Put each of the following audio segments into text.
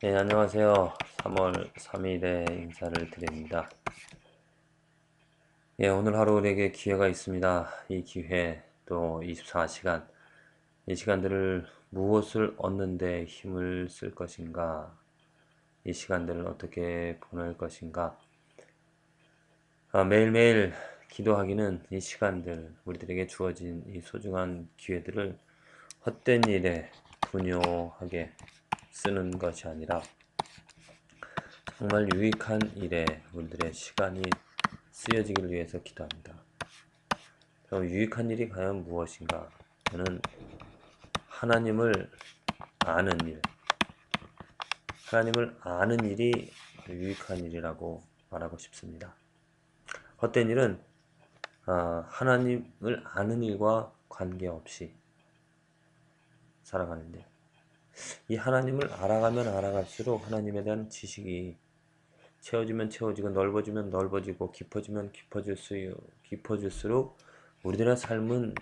네, 안녕하세요. 3월 3일에 인사를 드립니다. 예, 오늘 하루 우리에게 기회가 있습니다. 이 기회, 또 24시간, 이 시간들을 무엇을 얻는 데 힘을 쓸 것인가, 이 시간들을 어떻게 보낼 것인가, 매일매일 기도하기는 이 시간들, 우리들에게 주어진 이 소중한 기회들을 헛된 일에 분요하게 쓰는 것이 아니라 정말 유익한 일에 우리들의 시간이 쓰여지기를 위해서 기도합니다. 그럼 유익한 일이 과연 무엇인가? 저는 하나님을 아는 일, 하나님을 아는 일이 유익한 일이라고 말하고 싶습니다. 헛된 일은 하나님을 아는 일과 관계없이 살아가는데, 이 하나님을 알아가면 알아갈수록 하나님에 대한 지식이 채워지면 채워지고 넓어지면 넓어지고 깊어지면 깊어질수록 우리들의 삶은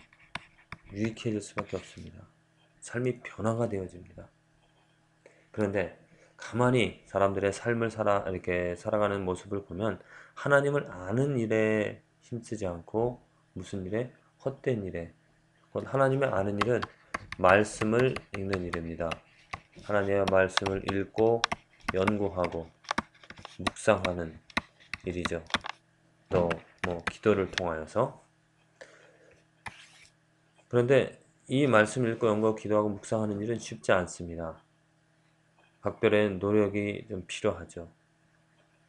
유익해질 수밖에 없습니다. 삶이 변화가 되어집니다. 그런데 가만히 사람들의 삶을 이렇게 살아가는 모습을 보면 하나님을 아는 일에 힘쓰지 않고 무슨 일에? 헛된 일에. 곧 하나님을 아는 일은 말씀을 읽는 일입니다. 하나님의 말씀을 읽고 연구하고 묵상하는 일이죠. 또 뭐 기도를 통하여서. 그런데 이 말씀 읽고 연구하고 기도하고 묵상하는 일은 쉽지 않습니다. 각별의 노력이 좀 필요하죠.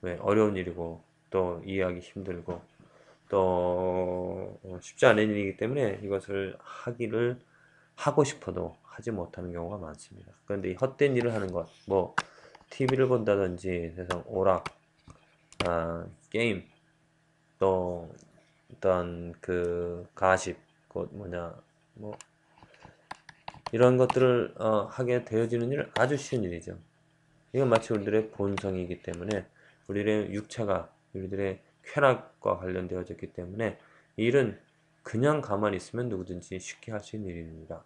왜? 어려운 일이고 또 이해하기 힘들고 또 쉽지 않은 일이기 때문에 이것을 하고 싶어도 하지 못하는 경우가 많습니다. 그런데 이 헛된 일을 하는 것, 뭐 TV를 본다든지 세상 오락, 게임, 또 어떤 그 가십, 곧 뭐냐, 뭐 이런 것들을 하게 되어지는 일은 아주 쉬운 일이죠. 이건 마치 우리들의 본성이기 때문에 우리의 육체가 우리들의 쾌락과 관련되어졌기 때문에 이 일은 그냥 가만히 있으면 누구든지 쉽게 할 수 있는 일입니다.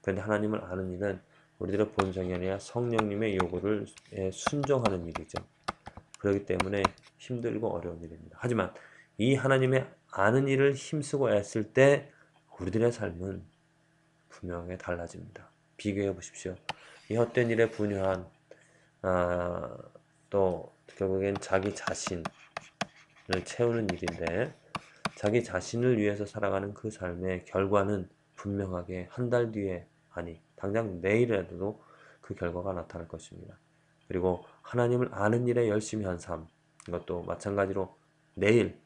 그런데 하나님을 아는 일은 우리들의 본성이 아니라 성령님의 요구를 순종하는 일이죠. 그렇기 때문에 힘들고 어려운 일입니다. 하지만 이 하나님의 아는 일을 힘쓰고 애쓸 때 우리들의 삶은 분명하게 달라집니다. 비교해 보십시오. 이 헛된 일에 분유한 아, 또 결국엔 자기 자신을 채우는 일인데 자기 자신을 위해서 살아가는 그 삶의 결과는 분명하게 한 달 뒤에 아니 당장 내일이라도 그 결과가 나타날 것입니다. 그리고 하나님을 아는 일에 열심히 한 삶 이것도 마찬가지로 내일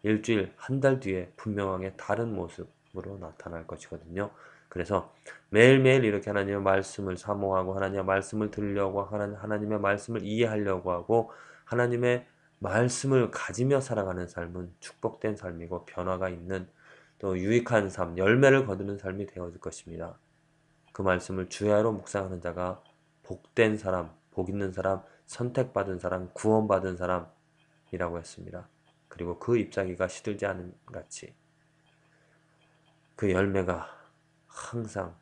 일주일 한 달 뒤에 분명하게 다른 모습으로 나타날 것이거든요. 그래서 매일매일 이렇게 하나님의 말씀을 사모하고 하나님의 말씀을 들으려고 하나님의 말씀을 이해하려고 하고 하나님의 말씀을 가지며 살아가는 삶은 축복된 삶이고 변화가 있는 또 유익한 삶, 열매를 거두는 삶이 되어질 것입니다. 그 말씀을 주야로 묵상하는 자가 복된 사람, 복 있는 사람, 선택받은 사람, 구원받은 사람이라고 했습니다. 그리고 그 잎사귀가 시들지 않은 같이 그 열매가 항상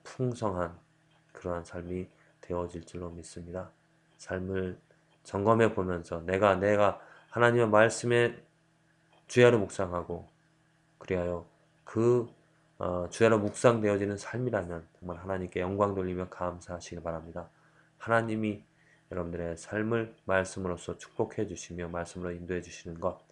풍성한 그러한 삶이 되어질 줄로 믿습니다. 삶을 점검해 보면서 내가 하나님의 말씀에 주야로 묵상하고 그리하여 그 주야로 묵상되어지는 삶이라면 정말 하나님께 영광 돌리며 감사하시기 바랍니다. 하나님이 여러분들의 삶을 말씀으로써 축복해 주시며 말씀으로 인도해 주시는 것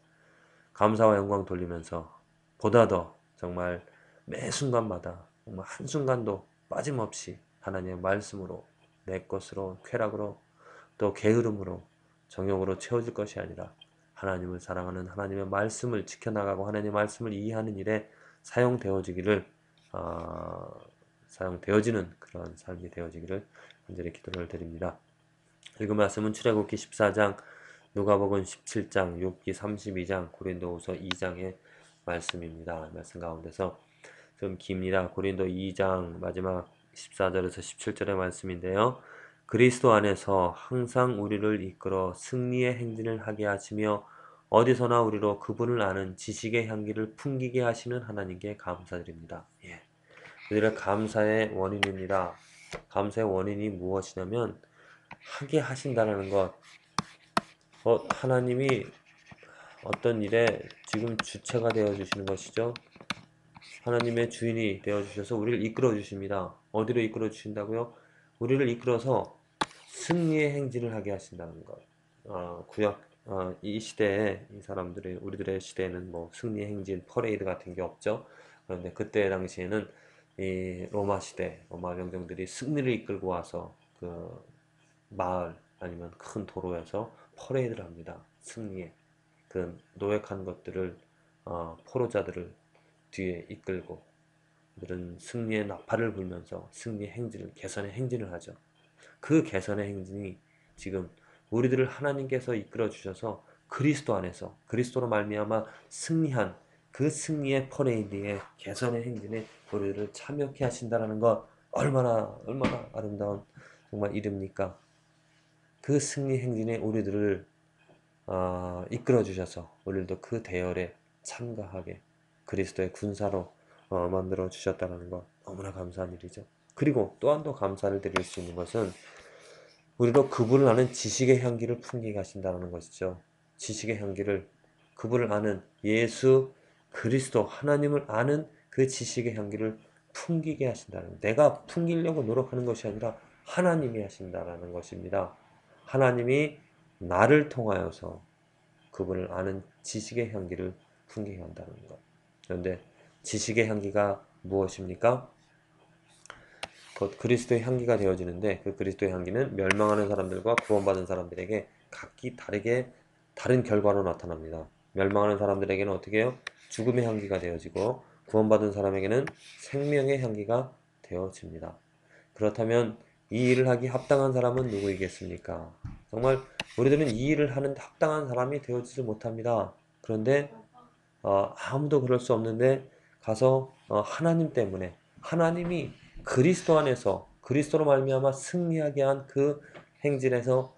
감사와 영광 돌리면서 보다 더 정말 매 순간마다 정말 한순간도 빠짐없이 하나님의 말씀으로 내 것으로 쾌락으로 또 게으름으로 정욕으로 채워질 것이 아니라 하나님을 사랑하는 하나님의 말씀을 지켜나가고 하나님의 말씀을 이해하는 일에 사용되어지기를 사용되어지는 그런 삶이 되어지기를 간절히 기도를 드립니다. 읽은 말씀은 출애굽기 14장, 누가복음 17장, 욥기 32장, 고린도후서 2장의 말씀입니다. 말씀 가운데서 좀 깁니다. 고린도 2장 마지막 14절에서 17절의 말씀인데요. 그리스도 안에서 항상 우리를 이끌어 승리의 행진을 하게 하시며 어디서나 우리로 그분을 아는 지식의 향기를 풍기게 하시는 하나님께 감사드립니다. 예. 우리를 감사의 원인입니다. 감사의 원인이 무엇이냐면 하게 하신다는 것. 하나님이 어떤 일에 지금 주체가 되어 주시는 것이죠. 하나님의 주인이 되어 주셔서 우리를 이끌어 주십니다. 어디로 이끌어 주신다고요? 우리를 이끌어서 승리의 행진을 하게 하신다는 것. 이 시대에 이 사람들의 우리들의 시대에는 뭐 승리의 행진, 퍼레이드 같은 게 없죠. 그런데 그때 당시에는 이 로마 시대, 로마 병정들이 승리를 이끌고 와서 그 마을 아니면 큰 도로에서 퍼레이드를 합니다. 승리의 그 노획한 것들을 포로자들을 뒤에 이끌고 그들은 승리의 나팔을 불면서 승리의 행진을 개선의 행진을 하죠. 그 개선의 행진이 지금 우리들을 하나님께서 이끌어 주셔서 그리스도 안에서 그리스도로 말미암아 승리한 그 승리의 퍼레이드의 개선의 행진에 우리들을 참여케 하신다는 것 얼마나 아름다운 정말 일입니까? 그 승리 행진에 우리들을 이끌어 주셔서 우리들도 그 대열에 참가하게 그리스도의 군사로 만들어 주셨다는 것 너무나 감사한 일이죠. 그리고 또한 더 감사를 드릴 수 있는 것은 우리도 그분을 아는 지식의 향기를 풍기게 하신다는 것이죠. 지식의 향기를 그분을 아는 예수 그리스도 하나님을 아는 그 지식의 향기를 풍기게 하신다는 내가 풍기려고 노력하는 것이 아니라 하나님이 하신다는 것입니다. 하나님이 나를 통하여서 그분을 아는 지식의 향기를 풍기게 한다는 것. 그런데 지식의 향기가 무엇입니까? 곧 그리스도의 향기가 되어지는데 그 그리스도의 향기는 멸망하는 사람들과 구원받은 사람들에게 각기 다르게 다른 결과로 나타납니다. 멸망하는 사람들에게는 어떻게 해요? 죽음의 향기가 되어지고 구원받은 사람에게는 생명의 향기가 되어집니다. 그렇다면 이 일을 하기 합당한 사람은 누구이겠습니까? 정말 우리들은 이 일을 하는데 합당한 사람이 되어지지 못합니다. 그런데 아무도 그럴 수 없는데 가서 하나님 때문에 하나님이 그리스도 안에서 그리스도로 말미암아 승리하게 한 그 행진에서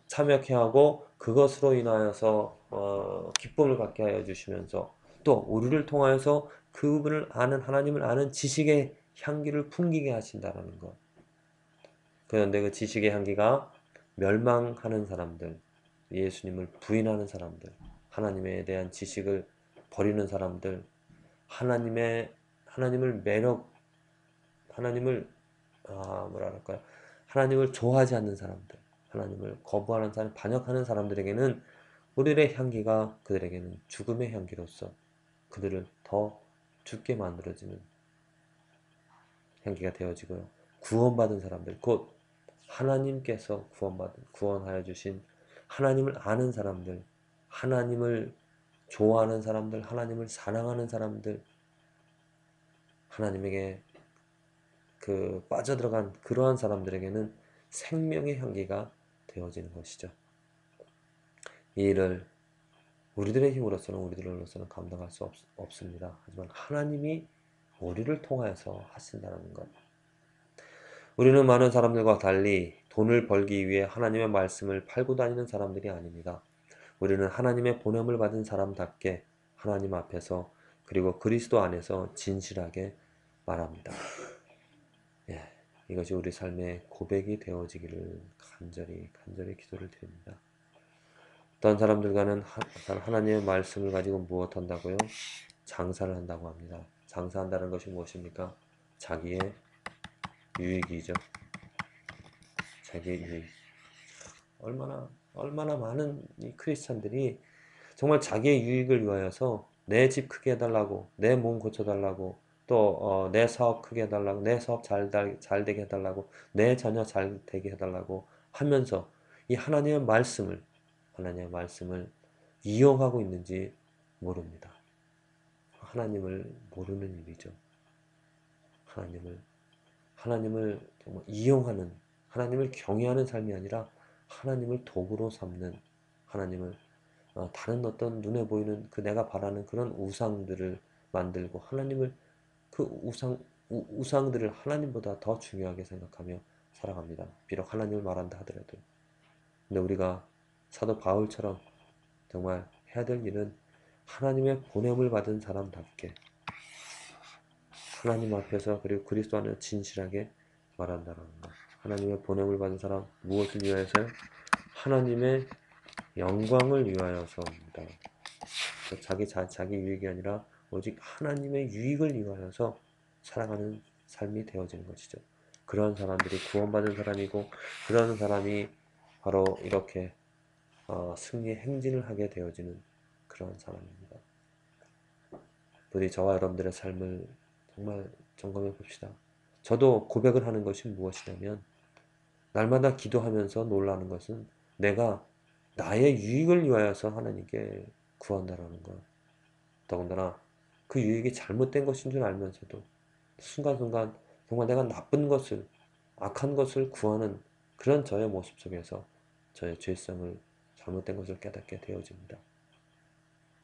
참여케 하고 그것으로 인하여서 기쁨을 갖게 하여 주시면서 또 우리를 통하여서 그분을 아는 하나님을 아는 지식의 향기를 풍기게 하신다라는 것. 그런데 그 지식의 향기가 멸망하는 사람들, 예수님을 부인하는 사람들, 하나님에 대한 지식을 버리는 사람들, 하나님을 하나님을 뭐라 그럴까요? 하나님을 좋아하지 않는 사람들, 하나님을 거부하는 사람, 반역하는 사람들에게는 우리의 향기가 그들에게는 죽음의 향기로서 그들을 더 죽게 만들어지는 향기가 되어지고요. 구원받은 사람들, 곧 하나님께서 구원하여 주신 하나님을 아는 사람들, 하나님을 좋아하는 사람들, 하나님을 사랑하는 사람들, 하나님에게 빠져들어간 그러한 사람들에게는 생명의 향기가 되어지는 것이죠. 이 일을 우리들의 힘으로서는 우리들로서는 감당할 수 없습니다. 하지만 하나님이 우리를 통하여서 하신다는 것. 우리는 많은 사람들과 달리 돈을 벌기 위해 하나님의 말씀을 팔고 다니는 사람들이 아닙니다. 우리는 하나님의 보냄을 받은 사람답게 하나님 앞에서 그리고 그리스도 안에서 진실하게 말합니다. 예, 이것이 우리 삶의 고백이 되어지기를 간절히 기도를 드립니다. 어떤 사람들과는 하나님의 말씀을 가지고 무엇 한다고요? 장사를 한다고 합니다. 장사한다는 것이 무엇입니까? 자기의 유익이죠. 자기의 유익. 얼마나 많은 이 크리스찬들이 정말 자기의 유익을 위하여서 내 집 크게 해달라고, 내 몸 고쳐달라고, 또 내 사업 크게 해달라고, 내 사업 잘 되게 해달라고, 내 자녀 잘 되게 해달라고 하면서 이 하나님의 말씀을 이용하고 있는지 모릅니다. 하나님을 모르는 일이죠. 하나님을 정말 이용하는, 하나님을 경외하는 삶이 아니라 하나님을 도구로 삼는, 하나님을 다른 어떤 눈에 보이는 내가 바라는 그런 우상들을 만들고 하나님을 그 우상들을 하나님보다 더 중요하게 생각하며 살아갑니다. 비록 하나님을 말한다 하더라도. 근데 우리가 사도 바울처럼 정말 해야 될 일은 하나님의 보냄을 받은 사람답게 하나님 앞에서 그리고 그리스도 안에서 진실하게 말한다는 것. 하나님의 보냄을 받은 사람 무엇을 위하여서요? 하나님의 영광을 위하여서입니다. 자기 유익이 아니라 오직 하나님의 유익을 위하여서 살아가는 삶이 되어지는 것이죠. 그런 사람들이 구원받은 사람이고 그런 사람이 바로 이렇게 승리의 행진을 하게 되어지는 그런 사람입니다. 부디 저와 여러분들의 삶을 정말 점검해 봅시다. 저도 고백을 하는 것이 무엇이냐면 날마다 기도하면서 놀라는 것은 내가 나의 유익을 위하여서 하나님께 구한다라는 것. 더군다나 그 유익이 잘못된 것인 줄 알면서도 순간순간 정말 내가 나쁜 것을, 악한 것을 구하는 그런 저의 모습 속에서 저의 죄성을, 잘못된 것을 깨닫게 되어집니다.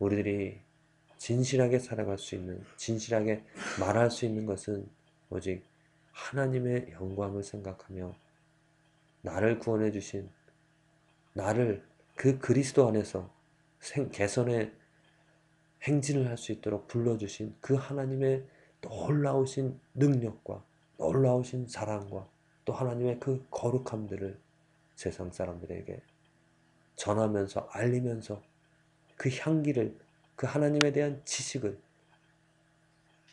우리들이 진실하게 살아갈 수 있는, 진실하게 말할 수 있는 것은 오직 하나님의 영광을 생각하며 나를 구원해 주신, 나를 그 그리스도 안에서 개선의 행진을 할 수 있도록 불러주신 그 하나님의 놀라우신 능력과 놀라우신 사랑과 또 하나님의 그 거룩함들을 세상 사람들에게 전하면서 알리면서 그 향기를, 그 하나님에 대한 지식을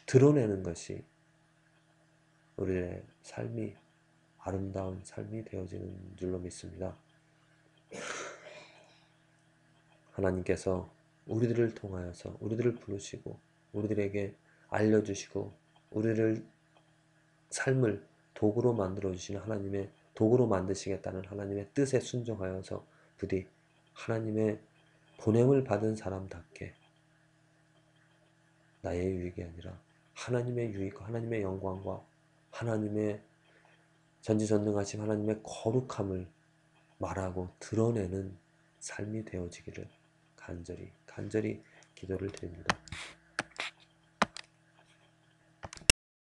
드러내는 것이 우리의 삶이 아름다운 삶이 되어지는 줄로 믿습니다. 하나님께서 우리들을 통하여서 우리들을 부르시고 우리들에게 알려주시고 우리를 삶을 도구로 만들어 주시는 하나님의 도구로 만드시겠다는 하나님의 뜻에 순종하여서 부디 하나님의 보냄을 받은 사람답게 나의 유익이 아니라 하나님의 유익과 하나님의 영광과 하나님의 전지전능하신 하나님의 거룩함을 말하고 드러내는 삶이 되어지기를 간절히 기도를 드립니다.